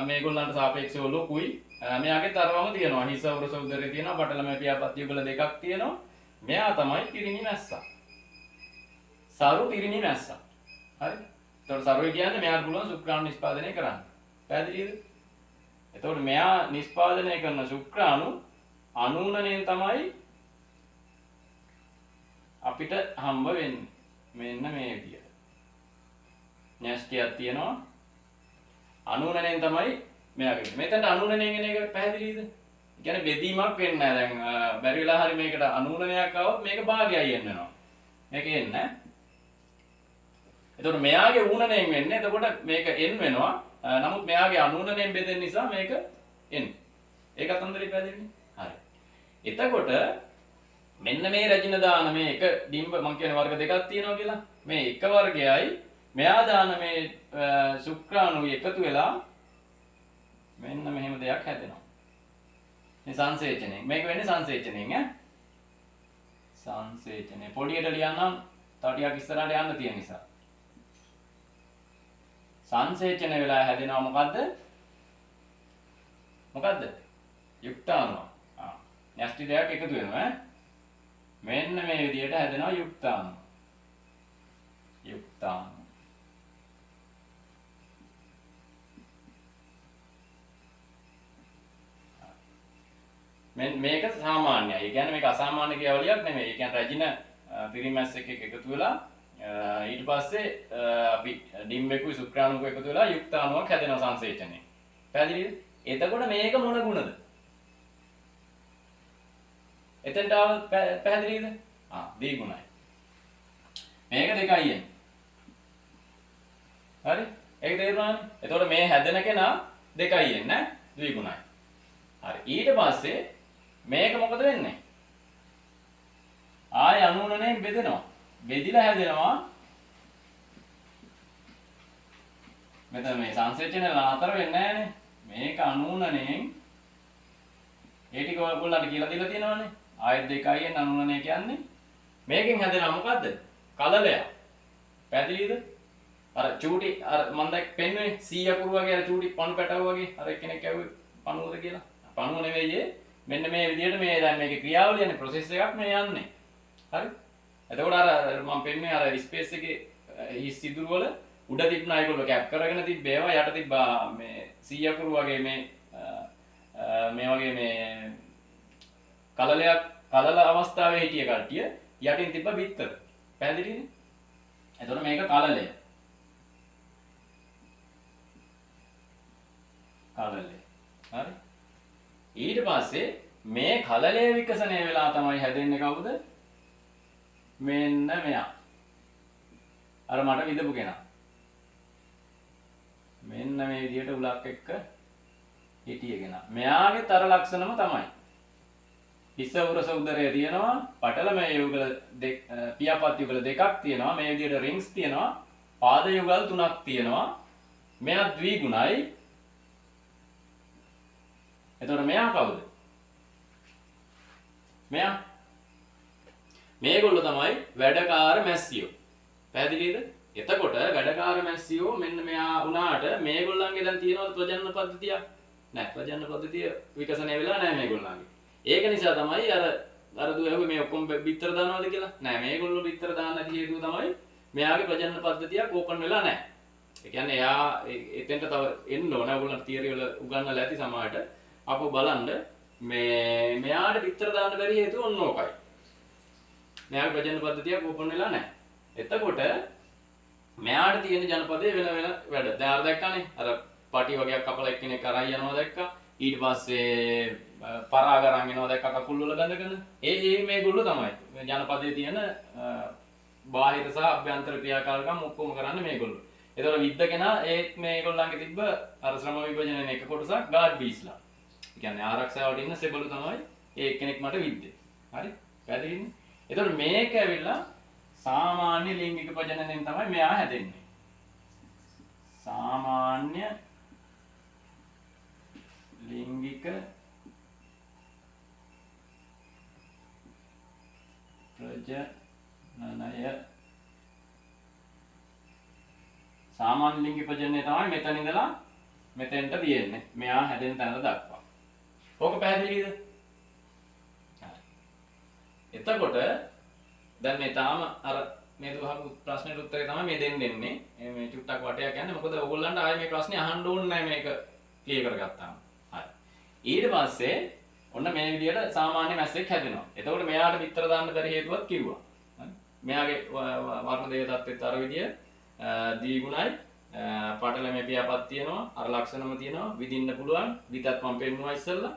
මේගොල්ලන්ට සාපේක්ෂව ලොකුයි. මෙයාගේ තරවම තියෙනවා. හිස උරස උදරේ තියෙනවා. පටලම පියාපත් යුගල දෙකක් තියෙනවා. මෙයා තමයි පිරිණි මැස්සා. සරු පිරිණි මැස්සා. හරි. එතකොට සරුයි කියන්නේ මෙයාට පුළුවන් ශුක්‍රාණු නිෂ්පාදනය කරන්න. පැහැදිලිද? එතකොට මෙයා නිෂ්පාදනය කරන ශුක්‍රාණු අනූනණයෙන් තමයි අපිට හම්බ වෙන්නේ. මෙන්න මේ විදියට. න්‍යෂ්ටියක් තියෙනවා. අනූනණයෙන් තමයි මෙයාගේ. මෙතනට අනූනණයෙන් එන එක පැහැදිලිද? ඒ කියන්නේ බෙදීමක් වෙන්නේ නැහැ. දැන් බැරි වෙලා හරි මේකට අනූනණයක් આવොත් මේක භාගයයි එන්න වෙනවා. මේක එන්නේ නැහැ. එතකොට මෙයාගේ ඌනණයෙන් වෙන්නේ. එතකොට මේක n වෙනවා. නමුත් මෙයාගේ අනූනණයෙන් බෙදෙන නිසා මේක n. ඒකත් අන්දරේ පැහැදිලිනේ. හරි. එතකොට මෙන්න මේ රැජින දාන මේ එක ඩිම්බ මම කියන්නේ වර්ග දෙකක් තියෙනවා කියලා. මේ එක වර්ගයයි මෙයා දාන මේ ශුක්‍රාණු එකතු වෙලා මෙන්න මෙහෙම දෙයක් හැදෙනවා. මේ සංසේචනයෙන්. මේක වෙන්නේ සංසේචනයෙන් ඈ. සංසේචනය. පොඩියට ලියන්නම් තව ටිකක් ඉස්සරහට යන්න තියෙන නිසා. සංසේචන වෙලා හැදෙනවා මොකද්ද? මොකද්ද? යුක්තාණුව. න්‍යෂ්ටි දෙකක් එකතු වෙනවා ඈ. මෙන්න මේ විදිහට හැදෙනවා යුක්තාණුව. යුක්තාණුව. මේක සාමාන්‍යයි. ඒ කියන්නේ මේක අසාමාන්‍ය ක්‍රියාවලියක් නෙමෙයි. ඒ කියන්නේ රැජින පිරිමැස් එකක් එකතු වෙලා ඊට පස්සේ අපි ඩිම්බෙකුයි ශුක්‍රාණුකුයි එකතු වෙලා යුක්තාණුවක් හැදෙනවා සංසේචනයෙන්. පැහැදිලිද? එතකොට මේක මොන ගුණද? එතෙන්ට ආව පැහැදිලිද? දී ගුණයි. මේක 2යි එන්නේ. හරි? ඒක තේරුණානේ? එතකොට මේ හැදෙන කෙනා 2යි එන්නේ ඈ ද්විගුණයි. හරි. ඊට පස්සේ මේක මොකද වෙන්නේ? ආය අනූනණයෙන් බෙදෙනවා. බෙදිලා හැදෙනවා. මෙතන මේ සංසේචනය නතර වෙන්නේ නැහනේ. මේක අනූනණයෙන් ඒ ටික ඔයගොල්ලන්ට කියලා දීලා තියෙනවානේ. ආයෙත් 2යි අනූනණය කියන්නේ මේකෙන් හැදෙනවා මොකද්ද? කලලයක්. පැහැදිලිද? අර චූටි අර මම දැක් පෙන්නුවේ 100 අකුරු වගේ අර චූටි පණු පැටව වගේ අර එක්කෙනෙක් ඇහුවේ පණුවද කියලා. පණුව නෙවෙයි මෙන්න මේ විදිහට මේ දැන් මේකේ ක්‍රියාවලියනේ ප්‍රොසෙස් එකක් මේ යන්නේ. හරි? එතකොට අර මම පෙන්නුවේ අර ස්පේස් එකේ හිස් සිදුරු වල උඩ තිබුණා ඒගොල්ලෝ කැප් කරගෙන තිබ්බේ ඒවා යට තිබ්බා මේ 100 අකුරු වගේ මේ වගේ මේ කලල අවස්ථාවේ හිටිය කට්ටිය යටින් තිබ්බ බිත්තර. පැහැදිලිනේ? එතකොට මේක කලලය. කලලය. හරි? ඊට පස්සේ මේ කලලය විකසනය වෙලා තමයි හැදෙන්නේ කවුද? මෙන්න මෙයා. අර මට විදපු කෙනා. මෙන්න මේ විදිහට උලක් එක්ක හිටිය කෙනා. මෙයාගේ තර ලක්ෂණම තමයි. හිස උරස උදරය තියෙනවා, පටලමය යුගල පියාපත් යුගල දෙකක් තියෙනවා, මේ විදිහට රින්ග්ස් තියෙනවා, පාද යුගල් 3ක් තියෙනවා. මෙයා ද්විගුණයි. එතකොට මෙයා කවුද? මෙයා මේගොල්ලෝ තමයි වැඩකාර මැස්සියෝ. පැහැදිලිද? එතකොට වැඩකාර මැස්සියෝ මෙන්න මෙයා වුණාට මේගොල්ලන්ගේ දැන් තියෙනවද ප්‍රජනන පද්ධතියක්? නැහැ. ප්‍රජනන පද්ධතිය විකසනය වෙලා නැහැ මේගොල්ලන්ගේ. ඒක නිසා තමයි අර දුවහුවේ මේ ඔක්කොම බිත්තර දානවද කියලා? නැහැ. මේගොල්ලෝ බිත්තර දාන්න නැති හේතුව තමයි මෙයාගේ ප්‍රජනන පද්ධතියක් ඕපන් වෙලා නැහැ. ඒ කියන්නේ එයා එතෙන්ට තව එන්න ඕන. ඔයගොල්ලන්ට තියරි වල උගන්වලා ඇති සමහරට. අපෝ බලන්න මෙයාට බිත්තර දාන්න බැරි හේතුව ඔන්න ඕකයි. මෙයාගේ ප්‍රජනන පද්ධතියක් ඕපන් වෙලා නැහැ. එතකොට මෙයාට තියෙන ජනපදයේ වෙන වැඩ. දැන් අර දැක්කනේ. අර පටි වගේක් කපලා එක්කෙනෙක් කරා යනවා දැක්කා. ඊට පස්සේ පරාග අරන් එනවා දැක්කා කකුල් වල ගඳගෙන. ඒ මේගොල්ලෝ තමයි. ජනපදයේ තියෙන බාහිර සහ අභ්‍යන්තර ක්‍රියාකාරකම් ඔක්කොම කරන්නේ මේගොල්ලෝ. ඒතකොට විද්ද කෙනා ඒත් මේගොල්ලන්ගේ තිබ්බ අර ශ්‍රම විභජනයේ එක කොටසක් ගාඩ් බීස්ලා. ඒ කියන්නේ ආරක්ෂාවට ඉන්න සෙබළු තමයි ඒ එක්කෙනෙක් මට විද්දේ. හරි? පැහැදිලිනේ? ඒතකොට මේක ඇවිල්ලා සාමාන්‍ය ලිංගික ප්‍රජනනයෙන් තමයි මෙයා හැදෙන්නේ. සාමාන්‍ය ලිංගික ප්‍රජනනය සාමාන්‍ය ලිංගික ප්‍රජනනය තමයි මෙතන ඉඳලා මෙතෙන්ට තියෙන්නේ. මෙයා හැදෙන තැනට දක්වා. ඕක පැහැදිලිද? හරි. එතකොට දැන් මේ තාම අර මේ දුහපු ප්‍රශ්නෙට උත්තරේ තමයි මේ දෙන්නේ. මේ චුට්ටක් වටයක් යන්නේ. මොකද ඕගොල්ලන්ට ආයේ මේ ප්‍රශ්නේ අහන්න ඕනේ නැහැ මේක ක්ලියර් කරගත්තාම. හරි. ඊට පස්සේ ඔන්න මේ විදිහට සාමාන්‍ය මැස්සෙක් හැදෙනවා. එතකොට මෙයාට පිටර දාන්න බැරි හේතුවක් කිව්වා. හරි. මෙයාගේ වර්ණ දේහ තත්ත්වෙත් අර විදිය දීගුණයි පටල මේ පියාපත් තියෙනවා. අර ලක්ෂණම තියෙනවා. විදින්න පුළුවන්. විතත් මම පෙන්නුවා ඉස්සෙල්ලා.